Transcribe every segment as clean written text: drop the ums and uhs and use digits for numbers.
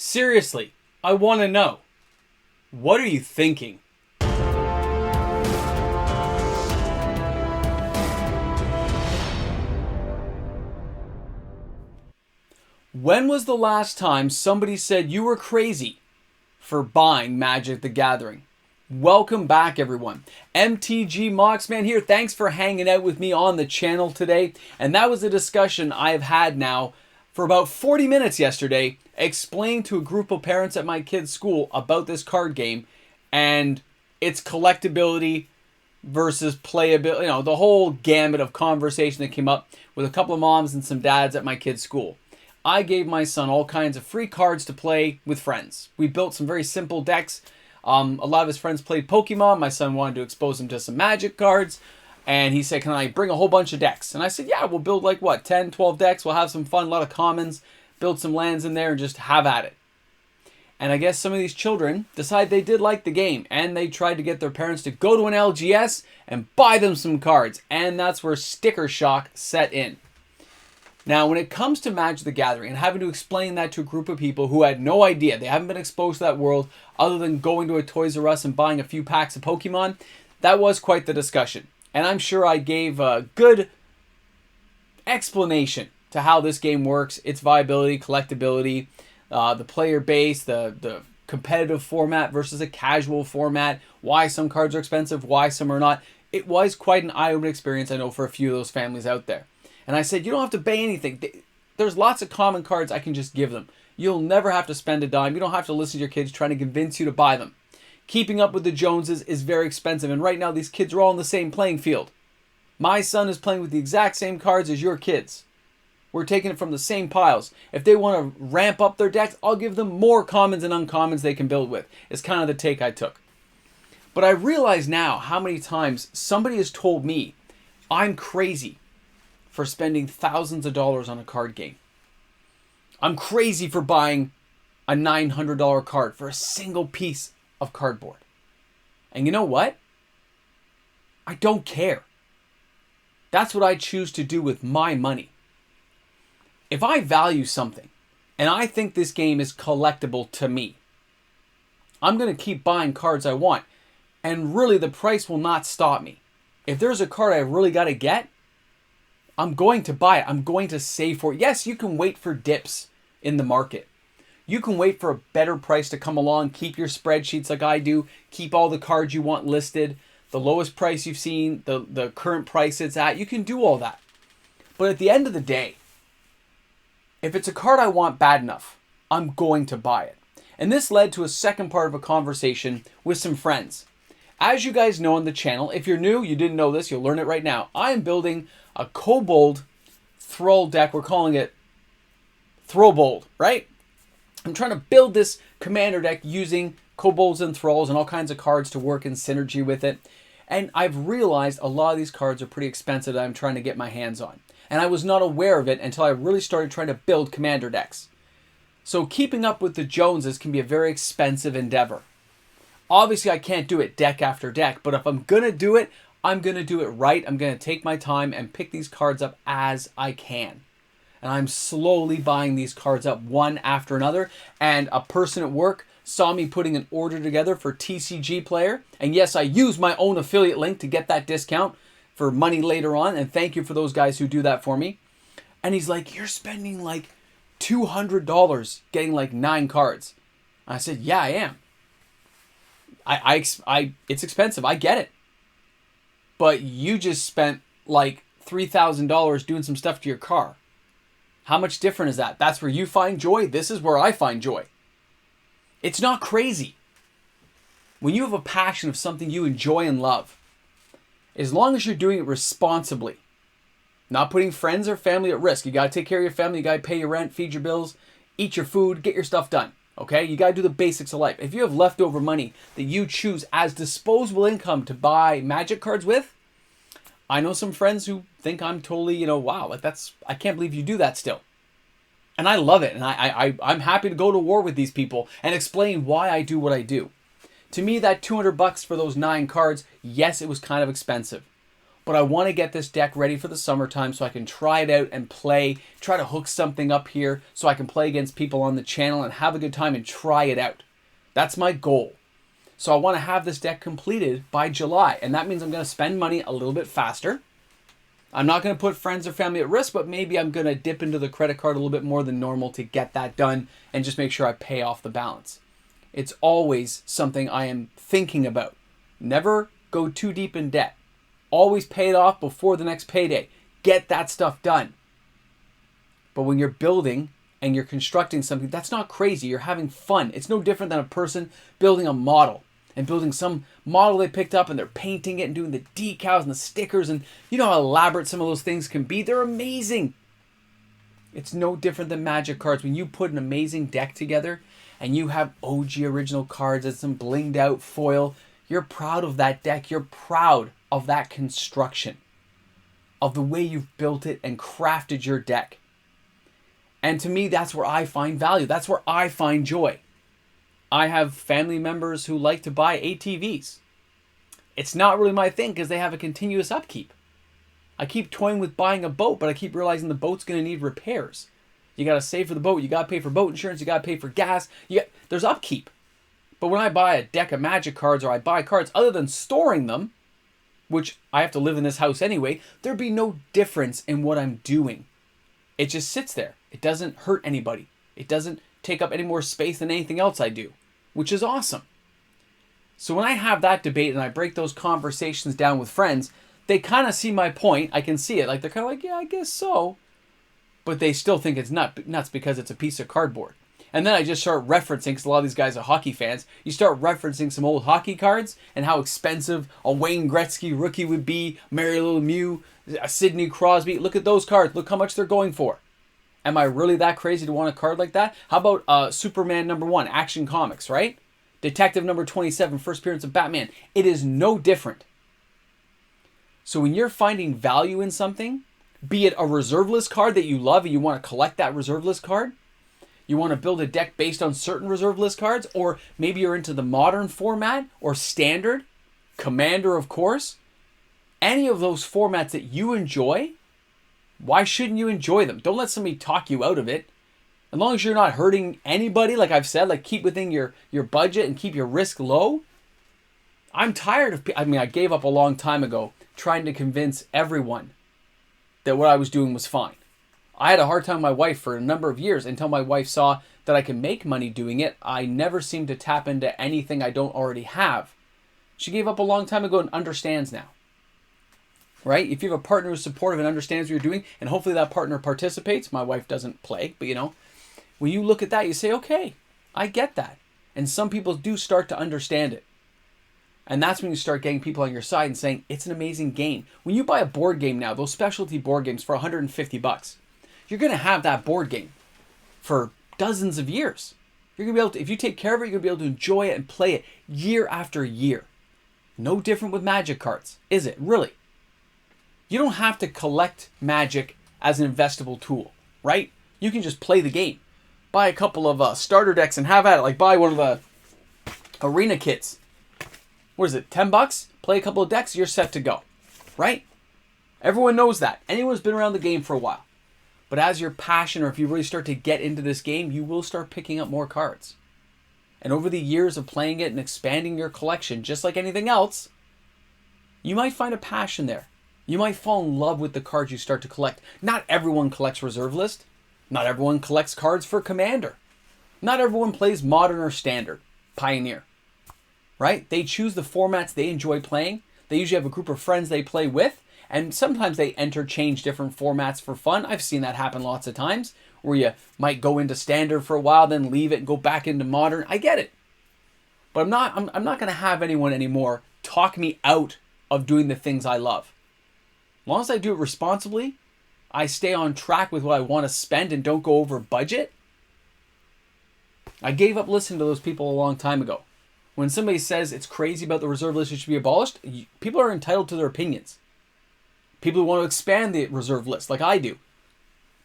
Seriously, I want to know. What are you thinking? When was the last time somebody said you were crazy for buying Magic the Gathering? Welcome back, everyone. MTG Moxman here. Thanks for hanging out with me on the channel today. And that was a discussion I've had now for about 40 minutes yesterday, explaining to a group of parents at my kid's school about this card game and its collectability versus playability. You know, the whole gamut of conversation that came up with a couple of moms and some dads at my kid's school. I gave my son all kinds of free cards to play with friends. We built some very simple decks. A lot of his friends played Pokemon. My son wanted to expose him to some Magic cards. And he said, can I bring a whole bunch of decks? And I said, yeah, we'll build like, 10, 12 decks. We'll have some fun, a lot of commons, build some lands in there, and just have at it. And I guess some of these children decided they did like the game. And they tried to get their parents to go to an LGS and buy them some cards. And that's where sticker shock set in. Now, when it comes to Magic the Gathering and having to explain that to a group of people who had no idea, they haven't been exposed to that world other than going to a Toys R Us and buying a few packs of Pokemon, that was quite the discussion. And I'm sure I gave a good explanation to how this game works, its viability, collectability, the player base, the competitive format versus a casual format, why some cards are expensive, why some are not. It was quite an eye-opening experience, I know, for a few of those families out there. And I said, you don't have to pay anything. There's lots of common cards I can just give them. You'll never have to spend a dime. You don't have to listen to your kids trying to convince you to buy them. Keeping up with the Joneses is very expensive. And right now, these kids are all on the same playing field. My son is playing with the exact same cards as your kids. We're taking it from the same piles. If they want to ramp up their decks, I'll give them more commons and uncommons they can build with. It's kind of the take I took. But I realize now how many times somebody has told me I'm crazy for spending thousands of dollars on a card game. I'm crazy for buying a $900 card for a single piece of cardboard. And you know what? I don't care. That's what I choose to do with my money. If I value something and I think this game is collectible to me, I'm going to keep buying cards I want. And really, the price will not stop me. If there's a card I really got to get, I'm going to buy it. I'm going to save for it. Yes, you can wait for dips in the market. You can wait for a better price to come along. Keep your spreadsheets like I do. Keep all the cards you want listed. The lowest price you've seen, the current price it's at. You can do all that. But at the end of the day, if it's a card I want bad enough, I'm going to buy it. And this led to a second part of a conversation with some friends. As you guys know on the channel, if you're new, you didn't know this, you'll learn it right now. I am building a Kobold Thrall deck. We're calling it Throwbold, right? I'm trying to build this commander deck using Kobolds and Thralls and all kinds of cards to work in synergy with it. And I've realized a lot of these cards are pretty expensive that I'm trying to get my hands on. And I was not aware of it until I really started trying to build commander decks. So keeping up with the Joneses can be a very expensive endeavor. Obviously, I can't do it deck after deck, but if I'm going to do it, I'm going to do it right. I'm going to take my time and pick these cards up as I can. And I'm slowly buying these cards up one after another. And a person at work saw me putting an order together for TCG Player. And yes, I use my own affiliate link to get that discount for money later on. And thank you for those guys who do that for me. And he's like, you're spending like $200 getting like 9 cards. And I said, yeah, I am. It's expensive. I get it. But you just spent like $3,000 doing some stuff to your car. How much different is that? That's where you find joy. This is where I find joy. It's not crazy. When you have a passion of something you enjoy and love, as long as you're doing it responsibly, not putting friends or family at risk. You got to take care of your family. You got to pay your rent, feed your bills, eat your food, get your stuff done. Okay? You got to do the basics of life. If you have leftover money that you choose as disposable income to buy Magic cards with, I know some friends who think I'm totally, wow, like I can't believe you do that still. And I love it. And I'm happy to go to war with these people and explain why I do what I do. To me, that $200 for those 9 cards, yes, it was kind of expensive. but I want to get this deck ready for the summertime so I can try it out and play, try to hook something up here so I can play against people on the channel and have a good time and try it out. That's my goal. So I want to have this deck completed by July, and that means I'm going to spend money a little bit faster. I'm not going to put friends or family at risk, but maybe I'm going to dip into the credit card a little bit more than normal to get that done and just make sure I pay off the balance. It's always something I am thinking about. Never go too deep in debt. Always pay it off before the next payday. Get that stuff done. But when you're building and you're constructing something, that's not crazy. You're having fun. It's no different than a person building a model and building some model they picked up and they're painting it and doing the decals and the stickers, and you know how elaborate some of those things can be. They're amazing. It's no different than Magic cards. When you put an amazing deck together and you have OG original cards and some blinged out foil, you're proud of that deck. You're proud of that construction, of the way you've built it and crafted your deck. And to me, that's where I find value. That's where I find joy. I have family members who like to buy ATVs. It's not really my thing because they have a continuous upkeep. I keep toying with buying a boat, but I keep realizing the boat's going to need repairs. You got to save for the boat. You got to pay for boat insurance. You got to pay for gas. There's upkeep. But when I buy a deck of Magic cards or I buy cards, other than storing them, which I have to live in this house anyway, there'd be no difference in what I'm doing. It just sits there. It doesn't hurt anybody. It doesn't take up any more space than anything else I do, which is awesome. So when I have that debate and I break those conversations down with friends, they kind of see my point. I can see it. Like, they're kind of like, yeah, I guess so. But they still think it's nuts because it's a piece of cardboard. And then I just start referencing, because a lot of these guys are hockey fans, you start referencing some old hockey cards and how expensive a Wayne Gretzky rookie would be, Mario Lemieux, a Sidney Crosby. Look at those cards. Look how much they're going for. Am I really that crazy to want a card like that? How about Superman #1, Action Comics, right? Detective number 27, first appearance of Batman. It is no different. So when you're finding value in something, be it a reserve list card that you love and you want to collect that reserve list card, you want to build a deck based on certain reserve list cards, or maybe you're into the modern format or standard, Commander, of course. Any of those formats that you enjoy, why shouldn't you enjoy them? Don't let somebody talk you out of it. As long as you're not hurting anybody, like I've said, like keep within your budget and keep your risk low. I'm tired of, I gave up a long time ago trying to convince everyone that what I was doing was fine. I had a hard time with my wife for a number of years until my wife saw that I can make money doing it. I never seem to tap into anything I don't already have. She gave up a long time ago and understands now. Right? If you have a partner who's supportive and understands what you're doing, and hopefully that partner participates. My wife doesn't play, but when you look at that, you say, okay, I get that. And some people do start to understand it. And that's when you start getting people on your side and saying, it's an amazing game. When you buy a board game now, those specialty board games for $150, you're going to have that board game for dozens of years. You're going to be able to, if you take care of it, you're going to be able to enjoy it and play it year after year. No different with Magic cards, is it? Really? You don't have to collect Magic as an investable tool, right? You can just play the game. Buy a couple of starter decks and have at it. Like buy one of the arena kits. What is it, $10? Play a couple of decks, you're set to go, right? Everyone knows that. Anyone who's been around the game for a while. But as your passion, or if you really start to get into this game, you will start picking up more cards. And over the years of playing it and expanding your collection, just like anything else, you might find a passion there. You might fall in love with the cards you start to collect. Not everyone collects Reserve List. Not everyone collects cards for Commander. Not everyone plays Modern or Standard, Pioneer. Right? They choose the formats they enjoy playing. They usually have a group of friends they play with. And sometimes they interchange different formats for fun. I've seen that happen lots of times, where you might go into Standard for a while, then leave it and go back into Modern. I get it. But I'm not going to have anyone anymore talk me out of doing the things I love. As long as I do it responsibly, I stay on track with what I want to spend and don't go over budget. I gave up listening to those people a long time ago. When somebody says it's crazy about the reserve list, it should be abolished, people are entitled to their opinions. People who want to expand the reserve list, like I do.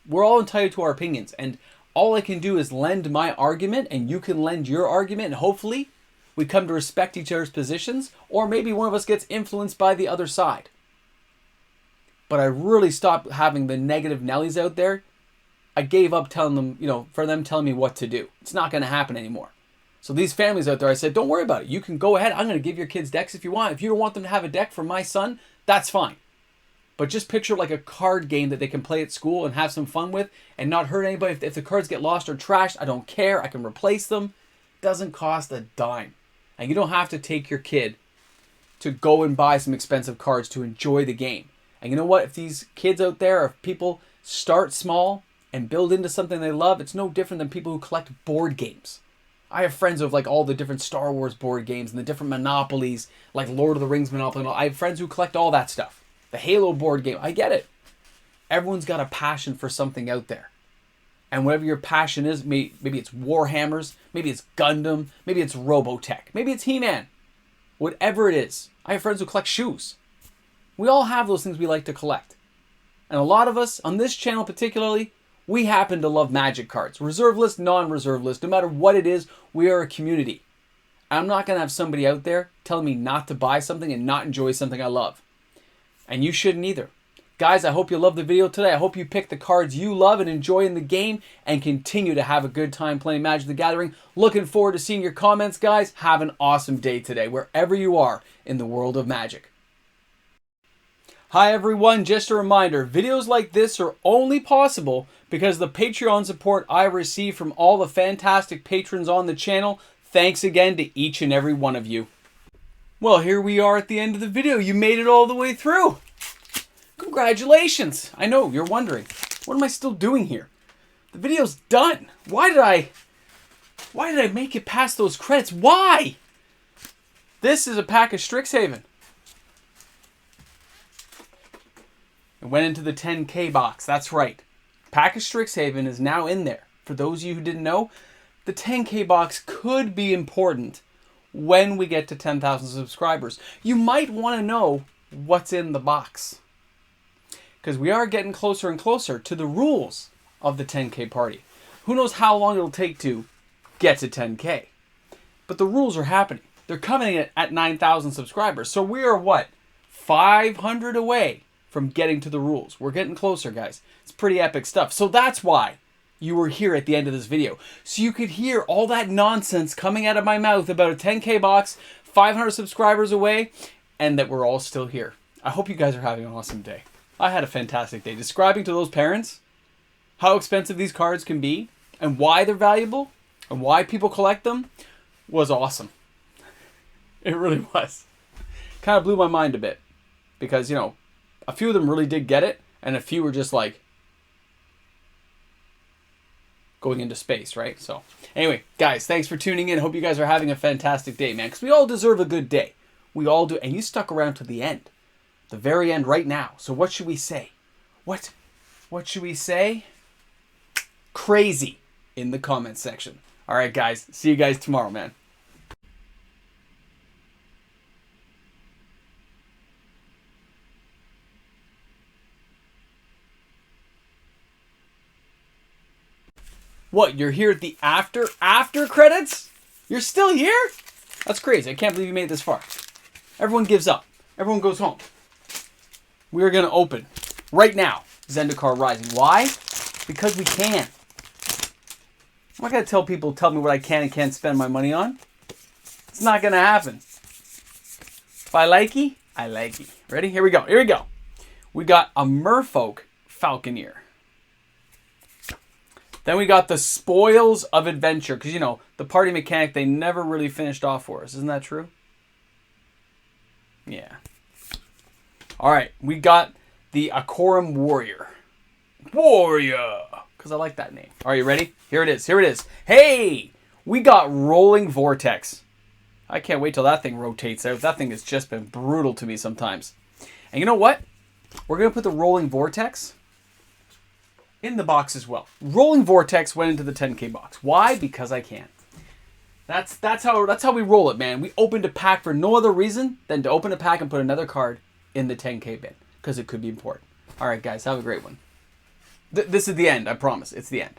We're all entitled to our opinions, and all I can do is lend my argument, and you can lend your argument, and hopefully we come to respect each other's positions, or maybe one of us gets influenced by the other side. but I really stopped having the negative Nellies out there. I gave up telling them, for them telling me what to do. It's not going to happen anymore. So these families out there, I said, don't worry about it. You can go ahead. I'm going to give your kids decks if you want. If you don't want them to have a deck for my son, that's fine. But just picture like a card game that they can play at school and have some fun with and not hurt anybody. If the cards get lost or trashed, I don't care. I can replace them. Doesn't cost a dime. And you don't have to take your kid to go and buy some expensive cards to enjoy the game. And you know what? If these kids out there, if people start small and build into something they love, it's no different than people who collect board games. I have friends of like all the different Star Wars board games and the different Monopolies, like Lord of the Rings Monopoly. I have friends who collect all that stuff. The Halo board game. I get it. Everyone's got a passion for something out there. And whatever your passion is, maybe it's Warhammers, maybe it's Gundam, maybe it's Robotech, maybe it's He-Man. Whatever it is. I have friends who collect shoes. We all have those things we like to collect. And a lot of us, on this channel particularly, we happen to love Magic cards. Reserve list, non-reserve list, no matter what it is, we are a community. I'm not going to have somebody out there telling me not to buy something and not enjoy something I love. And you shouldn't either. Guys, I hope you loved the video today. I hope you pick the cards you love and enjoy in the game and continue to have a good time playing Magic the Gathering. Looking forward to seeing your comments, guys. Have an awesome day today, wherever you are in the world of Magic. Hi, everyone. Just a reminder, videos like this are only possible because of the Patreon support I receive from all the fantastic patrons on the channel. Thanks again to each and every one of you. Well, here we are at the end of the video. You made it all the way through. Congratulations. I know, you're wondering, what am I still doing here? The video's done. Why did I make it past those credits? Why? This is a pack of Strixhaven. It went into the 10K box. That's right. Pack of Strixhaven is now in there. For those of you who didn't know, the 10K box could be important when we get to 10,000 subscribers. You might want to know what's in the box, because we are getting closer and closer to the rules of the 10K party. Who knows how long it'll take to get to 10K. But the rules are happening. They're coming at 9,000 subscribers. So we are what? 500 away from getting to the rules. We're getting closer, guys. It's pretty epic stuff. So that's why you were here at the end of this video. So you could hear all that nonsense coming out of my mouth about a 10K box, 500 subscribers away, and that we're all still here. I hope you guys are having an awesome day. I had a fantastic day. Describing to those parents how expensive these cards can be and why they're valuable and why people collect them was awesome. It really was. Kind of blew my mind a bit because, a few of them really did get it and a few were just like going into space, right? So anyway, guys, thanks for tuning in. Hope you guys are having a fantastic day, man, because we all deserve a good day. We all do. And you stuck around to the end. The very end right now. So what should we say? What should we say? Crazy in the comments section. All right, guys. See you guys tomorrow, man. What, you're here at the after credits? You're still here? That's crazy. I can't believe you made it this far. Everyone gives up. Everyone goes home. We are going to open right now Zendikar Rising. Why? Because we can. I'm not going to tell people, tell me what I can and can't spend my money on. It's not going to happen. If I likey, I likey. Ready? Here we go. Here we go. We got a Merfolk Falconeer. Then we got the Spoils of Adventure. Because, the party mechanic, they never really finished off for us. Isn't that true? Yeah. All right. We got the Akorum Warrior. Warrior. Because I like that name. Are you ready? Here it is. Here it is. Hey! We got Rolling Vortex. I can't wait till that thing rotates out. That thing has just been brutal to me sometimes. And you know what? We're going to put the Rolling Vortex in the box as well. Rolling Vortex went into the 10K box. Why? Because I can. That's how we roll it, man. We opened a pack for no other reason than to open a pack and put another card in the 10K bin. Because it could be important. All right, guys. Have a great one. This is the end. I promise. It's the end.